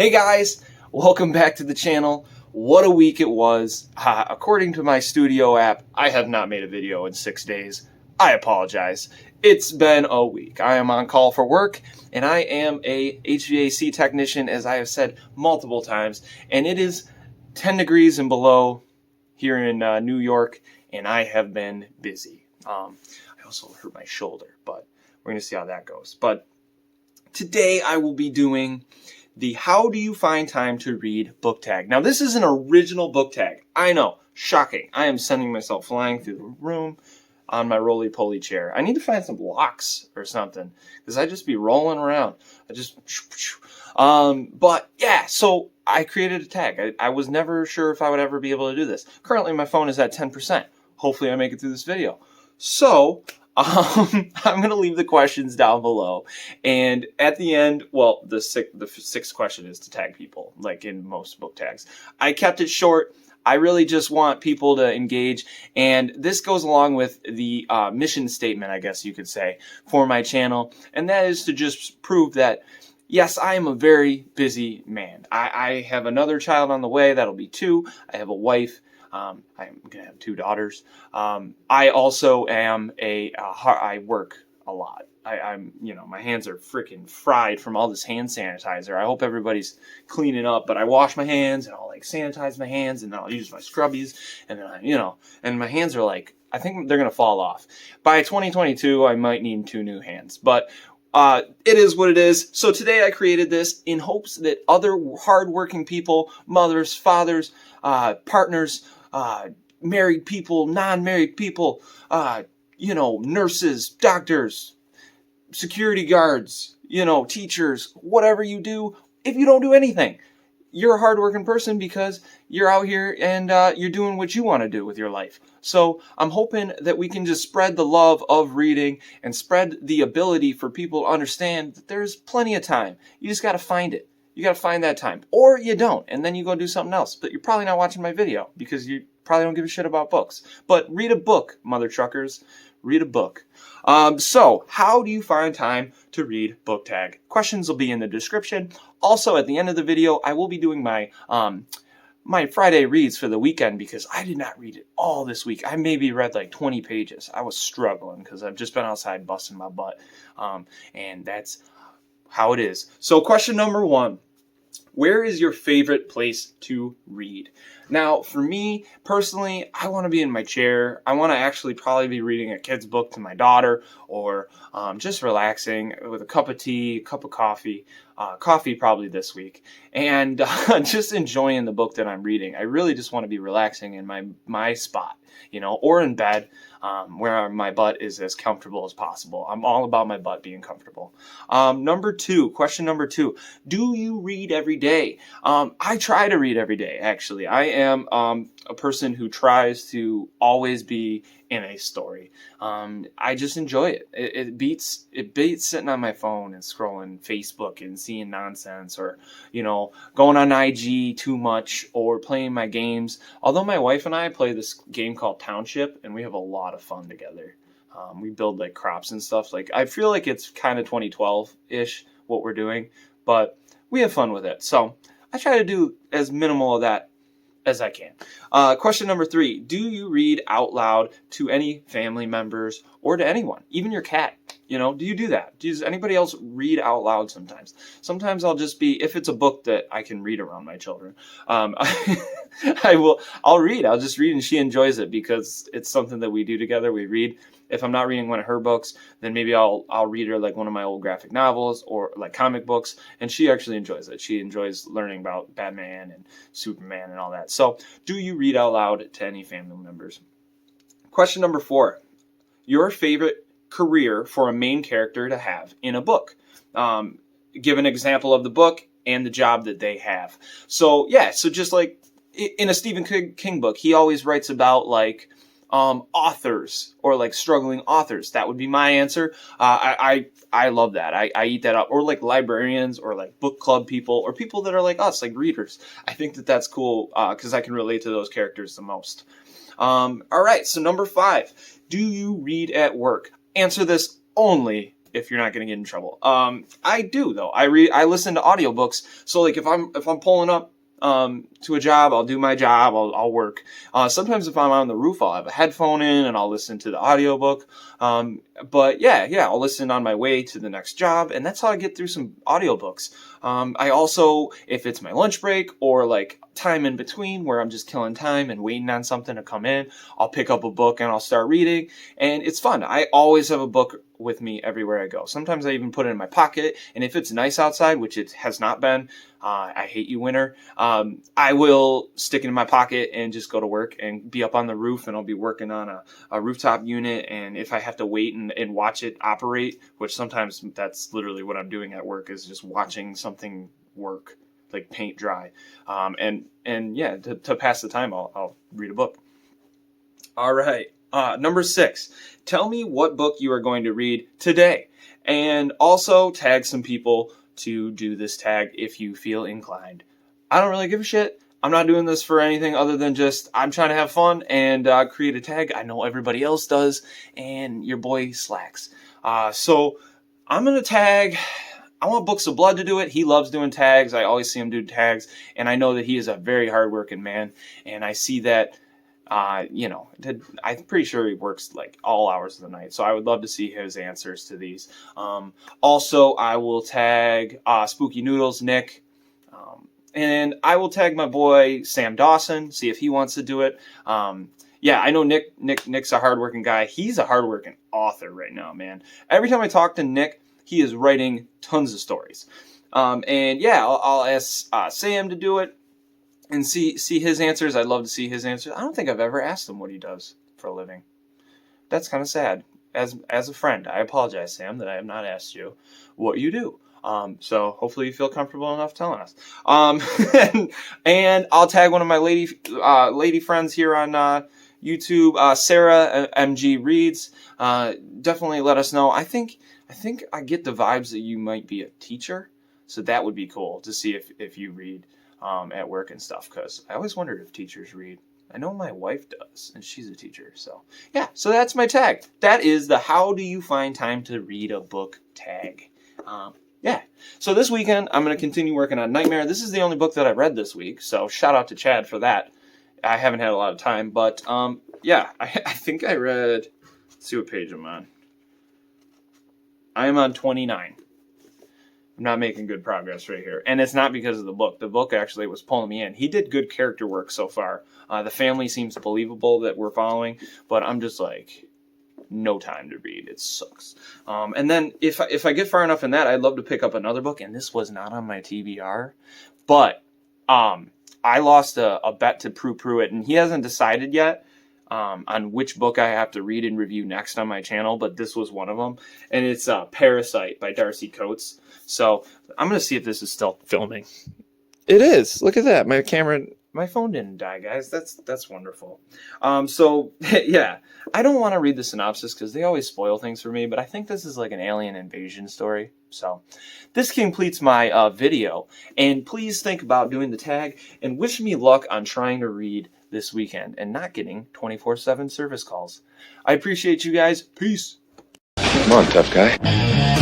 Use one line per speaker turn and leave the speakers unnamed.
Hey guys, welcome back to the channel. What a week it was. According to my studio app, I have not made a video in 6 days. I apologize. It's been a week. I am on call for work, and I am a HVAC technician, as I have said multiple times, and it is 10 degrees and below here in New York, and I have been busy. I also hurt my shoulder, but we're going to see how that goes. But today I will be doing the How Do You Find Time to Read book tag. Now this is an original book tag. I know, shocking. I am sending myself flying through the room on my roly-poly chair. I need to find some locks or something because I just be rolling around. But yeah, so I created a tag. I was never sure if I would ever be able to do this. Currently my phone is at 10%. Hopefully I make it through this video. So I'm going to leave the questions down below, and at the end, well, the sixth question is to tag people, like in most book tags. I kept it short. I really just want people to engage, and this goes along with the mission statement, I guess you could say, for my channel, and that is to just prove that, yes, I am a very busy man. I have another child on the way. That'll be 2. I have a wife. I'm going to have 2 daughters. I also am I work a lot. My hands are freaking fried from all this hand sanitizer. I hope everybody's cleaning up, but I wash my hands and I'll sanitize my hands and I'll use my scrubbies and then and my hands are I think they're going to fall off. By 2022, I might need 2 new hands, but it is what it is. So today I created this in hopes that other hardworking people, mothers, fathers, partners, married people, non-married people, nurses, doctors, security guards, teachers, whatever you do. If you don't do anything, you're a hardworking person because you're out here and you're doing what you want to do with your life. So I'm hoping that we can just spread the love of reading and spread the ability for people to understand that there's plenty of time. You just got to find it. You got to find that time. Or you don't, and then you go do something else. But you're probably not watching my video because you probably don't give a shit about books. But read a book, mother truckers. Read a book. So, how do you find time to read book tag? Questions will be in the description. Also, at the end of the video, I will be doing my my Friday reads for the weekend because I did not read it all this week. I maybe read 20 pages. I was struggling because I've just been outside busting my butt. And that's how it is. So question number 1, where is your favorite place to read? Now, for me, personally, I want to be in my chair. I want to actually probably be reading a kid's book to my daughter or just relaxing with a cup of tea, a cup of coffee, coffee probably this week, and just enjoying the book that I'm reading. I really just want to be relaxing in my spot, or in bed where my butt is as comfortable as possible. I'm all about my butt being comfortable. Question number 2, do you read every day? I try to read every day, actually. I am a person who tries to always be in a story. I just enjoy it. It beats sitting on my phone and scrolling Facebook and seeing nonsense or, going on IG too much or playing my games. Although my wife and I play this game called Township and we have a lot of fun together. We build crops and stuff. I feel like it's kind of 2012-ish what we're doing, but we have fun with it. So I try to do as minimal of that as I can. Question number 3, do you read out loud to any family members or to anyone, even your cat? Do you do that? Does anybody else read out loud sometimes? Sometimes I'll just be, if it's a book that I can read around my children, I'll read. I'll just read and she enjoys it because it's something that we do together. We read. If I'm not reading one of her books, then maybe I'll read her one of my old graphic novels or comic books, and she actually enjoys it. She enjoys learning about Batman and Superman and all that. So, do you read out loud to any family members? Question number 4, your favorite career for a main character to have in a book. Give an example of the book and the job that they have. So, yeah, so just in a Stephen King book, he always writes about authors or struggling authors. That would be my answer. I love that. I eat that up. Or librarians or book club people or people that are like us, readers. I think that that's cool because I can relate to those characters the most. All right, so number 5, do you read at work? Answer this only if you're not going to get in trouble. I do though. I listen to audiobooks. So like if I'm pulling up to a job, I'll do my job, I'll work. Sometimes if I'm on the roof, I'll have a headphone in and I'll listen to the audiobook. But yeah, I'll listen on my way to the next job, and that's how I get through some audiobooks. I also, if it's my lunch break or like time in between where I'm just killing time and waiting on something to come in, I'll pick up a book and I'll start reading, and it's fun. I always have a book with me everywhere I go. Sometimes I even put it in my pocket, and if it's nice outside, which it has not been, I hate you, winter, I will stick it in my pocket and just go to work and be up on the roof, and I'll be working on a rooftop unit, and if I have to wait and watch it operate, which sometimes that's literally what I'm doing at work, is just watching something work, like paint dry, and yeah, to pass the time, I'll read a book. All right, number 6, tell me what book you are going to read today, and also tag some people to do this tag if you feel inclined. I don't really give a shit. I'm not doing this for anything other than just I'm trying to have fun and create a tag. I know everybody else does, and your boy slacks. So I'm going to tag. I want Books of Blood to do it. He loves doing tags. I always see him do tags, and I know that he is a very hardworking man, and I see that, I'm pretty sure he works like all hours of the night, so I would love to see his answers to these. Also, I will tag Spooky Noodles, Nick, and I will tag my boy Sam Dawson, see if he wants to do it. I know Nick's a hardworking guy. He's a hardworking author right now, man. Every time I talk to Nick, he is writing tons of stories. I'll ask Sam to do it and see his answers. I'd love to see his answers. I don't think I've ever asked him what he does for a living. That's kind of sad. As a friend, I apologize, Sam, that I have not asked you what you do. So hopefully you feel comfortable enough telling us. And I'll tag one of my lady friends here on YouTube, Sara MG Reads. Definitely let us know. I think I get the vibes that you might be a teacher, so that would be cool to see if you read at work and stuff, because I always wondered if teachers read. I know my wife does, and she's a teacher. So yeah, so that's my tag. That is the how do you find time to read a book tag. So this weekend, I'm going to continue working on Nightmare. This is the only book that I read this week, so shout out to Chad for that. I haven't had a lot of time, but I think I read, let's see what page I'm on. I am on 29. I'm not making good progress right here. And it's not because of the book. The book actually was pulling me in. He did good character work so far. The family seems believable that we're following, but I'm just like, no time to read. It sucks. And then if I get far enough in that, I'd love to pick up another book. And this was not on my TBR, but I lost a bet to Prue Pruitt, and he hasn't decided yet on which book I have to read and review next on my channel, but this was one of them. And it's Parasite by Darcy Coates. So I'm going to see if this is still filming. It is. Look at that. My phone didn't die, guys. That's wonderful. Yeah, I don't want to read the synopsis because they always spoil things for me, but I think this is like an alien invasion story. So this completes my video, and please think about doing the tag and wish me luck on trying to read this weekend and not getting 24/7 service calls. I appreciate you guys. Peace.
Come on, tough guy.